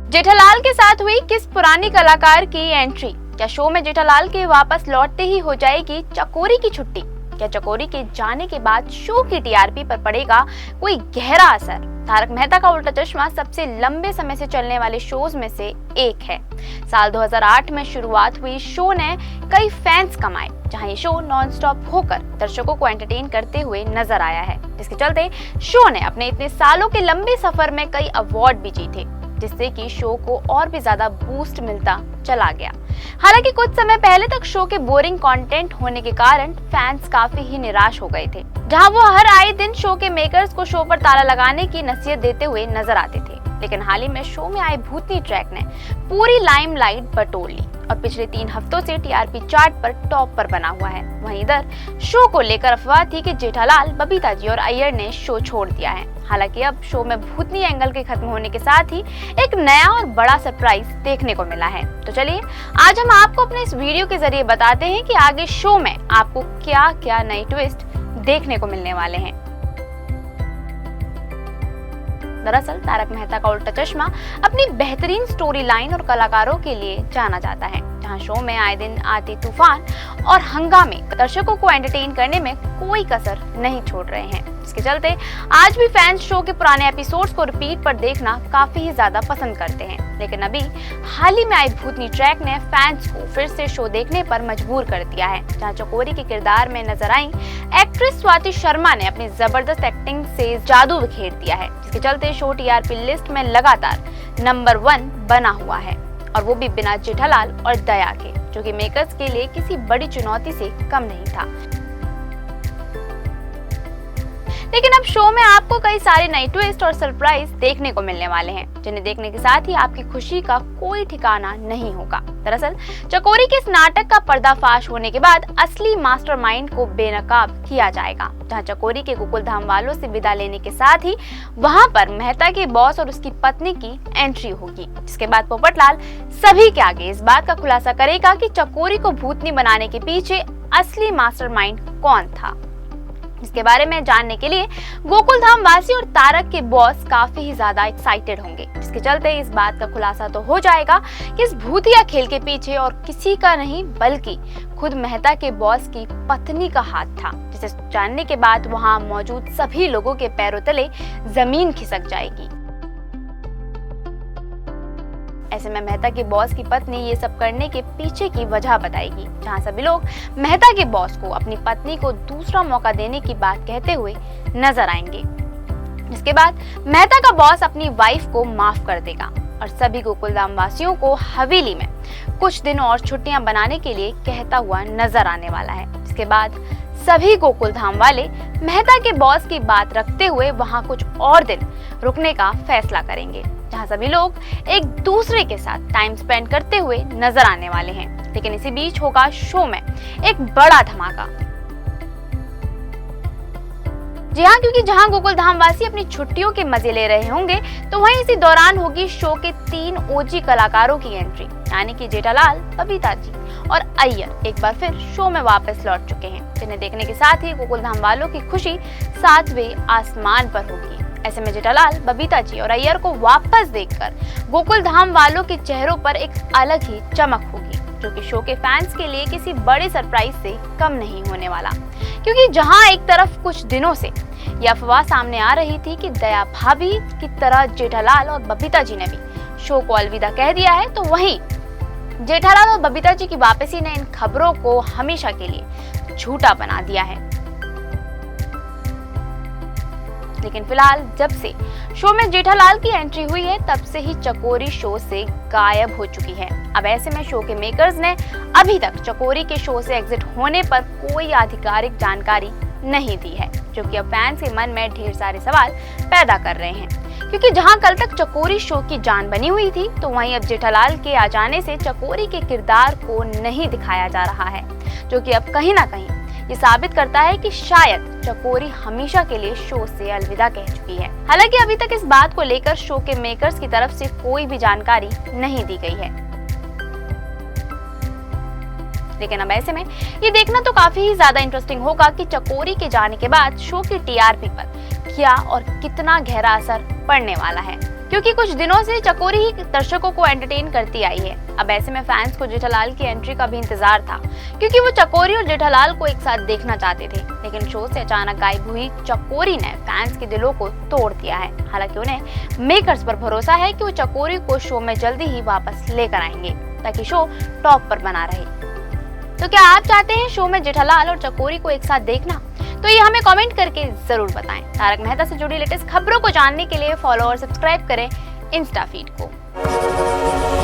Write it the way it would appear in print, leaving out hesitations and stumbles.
जेठालाल के साथ हुई किस पुरानी कलाकार की एंट्री? क्या शो में जेठालाल के वापस लौटते ही हो जाएगी चकोरी की छुट्टी? क्या चकोरी के जाने के बाद शो की टीआरपी पर पड़ेगा कोई गहरा असर? तारक मेहता का उल्टा चश्मा सबसे लंबे समय से चलने वाले शोज में से एक है। साल 2008 में शुरुआत हुई शो ने कई फैंस कमाए, जहां ये शो नॉनस्टॉप होकर दर्शकों को एंटरटेन करते हुए नजर आया है, जिसके चलते शो ने अपने इतने सालों के लंबे सफर में कई अवार्ड भी जीते, जिससे कि शो को और भी ज्यादा बूस्ट मिलता चला गया। हालांकि कुछ समय पहले तक शो के बोरिंग कंटेंट होने के कारण फैंस काफी ही निराश हो गए थे, जहां वो हर आए दिन शो के मेकर्स को शो पर ताला लगाने की नसीहत देते हुए नजर आते थे। लेकिन हाल ही में शो में आए भूतनी ट्रैक ने पूरी लाइमलाइट बटोर ली और पिछले 3 हफ्तों से टीआरपी चार्ट पर टॉप पर बना हुआ है। वहीं इधर शो को लेकर अफवाह थी कि जेठालाल, बबीता जी और अय्यर ने शो छोड़ दिया है। हालांकि अब शो में भूतनी एंगल के खत्म होने के साथ ही एक नया और बड़ा सरप्राइज देखने को मिला है। तो चलिए आज हम आपको अपने इस वीडियो के जरिए बताते हैं कि आगे शो में आपको क्या क्या नई ट्विस्ट देखने को मिलने वाले हैं। दरअसल तारक मेहता का उल्टा चश्मा अपनी बेहतरीन स्टोरी लाइन और कलाकारों के लिए जाना जाता है, जहां शो में आए दिन आती तूफान और हंगामे दर्शकों को एंटरटेन करने में कोई कसर नहीं छोड़ रहे हैं। इसके चलते आज भी फैंस शो के पुराने एपिसोड्स को रिपीट पर देखना काफी ही ज्यादा पसंद करते हैं। लेकिन अभी हाल ही में आई भूतनी ट्रैक ने फैंस को फिर से शो देखने पर मजबूर कर दिया है, जहां चकोरी के किरदार में नजर आई एक्ट्रेस स्वाति शर्मा ने अपनी जबरदस्त एक्टिंग से जादू बिखेर दिया है, जिसके चलते शो टीआरपी लिस्ट में लगातार नंबर 1 बना हुआ है, और वो भी बिना जेठालाल और दया के, जो कि मेकर्स के लिए किसी बड़ी चुनौती से कम नहीं था। लेकिन अब शो में आपको कई सारे नए ट्विस्ट और सरप्राइज देखने को मिलने वाले हैं, जिन्हें देखने के साथ ही आपकी खुशी का कोई ठिकाना नहीं होगा। दरअसल चकोरी के इस नाटक का पर्दाफाश होने के बाद असली मास्टरमाइंड को बेनकाब किया जाएगा, जहां चकोरी के गोकुल धाम वालों से विदा लेने के साथ ही वहां पर मेहता के बॉस और उसकी पत्नी की एंट्री होगी। जिसके बाद पोपटलाल सभी के आगे इस बात का खुलासा करेगा कि चकोरी को भूतनी बनाने के पीछे असली मास्टरमाइंड कौन था। इसके बारे में जानने के लिए गोकुल धाम वासी और तारक के बॉस काफी ही ज्यादा एक्साइटेड होंगे, जिसके चलते इस बात का खुलासा तो हो जाएगा कि इस भूतिया खेल के पीछे और किसी का नहीं बल्कि खुद मेहता के बॉस की पत्नी का हाथ था, जिसे जानने के बाद वहां मौजूद सभी लोगों के पैरों तले जमीन खिसक जाएगी। ऐसे में मेहता के बॉस की पत्नी ये सब करने के पीछे की वजह बताएगी, जहां सभी लोग मेहता के बॉस को अपनी पत्नी को दूसरा मौका देने की बात कहते हुए नजर आएंगे। इसके बाद मेहता का बॉस अपनी वाइफ को माफ कर देगा और सभी गोकुलधाम वासियों को हवेली में कुछ दिन और छुट्टियां बनाने के लिए कहता हुआ नजर आने वाला है। इसके बाद सभी गोकुलधाम वाले मेहता के बॉस की बात रखते हुए वहां कुछ और दिन रुकने का फैसला करेंगे, जहां सभी लोग एक दूसरे के साथ टाइम स्पेंड करते हुए नजर आने वाले हैं। लेकिन इसी बीच होगा शो में एक बड़ा धमाका। जी हाँ, क्योंकि जहां गोकुल धाम वासी अपनी छुट्टियों के मजे ले रहे होंगे, तो वहीं इसी दौरान होगी शो के 3 ओजी कलाकारों की एंट्री, यानी कि जेठालाल, बबीता जी और अय्यर एक बार फिर शो में वापस लौट चुके हैं, जिन्हें देखने के साथ ही गोकुल धाम वालों की खुशी 7वें आसमान पर होगी। ऐसे में जेठालाल, बबीता जी और अय्यर को वापस देखकर गोकुल धाम वालों के चेहरों पर एक अलग ही चमक होगी, जो कि शो के फैंस के लिए किसी बड़े सरप्राइज से कम नहीं होने वाला। क्योंकि जहां एक तरफ कुछ दिनों से यह अफवाह सामने आ रही थी कि दया भाभी की तरह जेठालाल और बबीता जी ने भी शो को अलविदा कह दिया है, तो वहीं जेठालाल और बबीता जी की वापसी ने इन खबरों को हमेशा के लिए झूठा बना दिया है। लेकिन फिलहाल जब से शो में जेठालाल की एंट्री हुई है, तब से ही चकोरी शो से गायब हो चुकी है। अब ऐसे में शो के मेकर्स ने अभी तक चकोरी के शो से एग्जिट होने पर कोई आधिकारिक जानकारी नहीं दी है, जो कि अब फैंस के मन में ढेर सारे सवाल पैदा कर रहे हैं। क्योंकि जहां कल तक चकोरी शो की जान बनी हुई थी, तो वहीं अब जेठालाल के आ जाने से चकोरी के किरदार को नहीं दिखाया जा रहा है, जो कि अब कहीं ना कहीं ये साबित करता है कि शायद चकोरी हमेशा के लिए शो से अलविदा कह चुकी है। हालांकि अभी तक इस बात को लेकर शो के मेकर्स की तरफ से कोई भी जानकारी नहीं दी गई है। लेकिन अब ऐसे में ये देखना तो काफी ही ज्यादा इंटरेस्टिंग होगा कि चकोरी के जाने के बाद शो की टीआरपी पर क्या और कितना गहरा असर पड़ने वाला है। क्योंकि कुछ दिनों से चकोरी ही दर्शकों को एंटरटेन करती आई है। अब ऐसे में फैंस को जेठालाल की एंट्री का भी इंतजार था, क्योंकि वो चकोरी और जेठालाल को एक साथ देखना चाहते थे। लेकिन शो से अचानक गायब हुई चकोरी ने फैंस के दिलों को तोड़ दिया है। हालांकि उन्हें मेकर्स पर भरोसा है कि वो चकोरी को शो में जल्दी ही वापस लेकर आएंगे, ताकि शो टॉप पर बना रहे। तो क्या आप चाहते हैं शो में जेठालाल और चकोरी को एक साथ देखना? तो ये हमें कमेंट करके जरूर बताएं। तारक मेहता से जुड़ी लेटेस्ट खबरों को जानने के लिए फॉलो और सब्सक्राइब करें इंस्टा फीड को।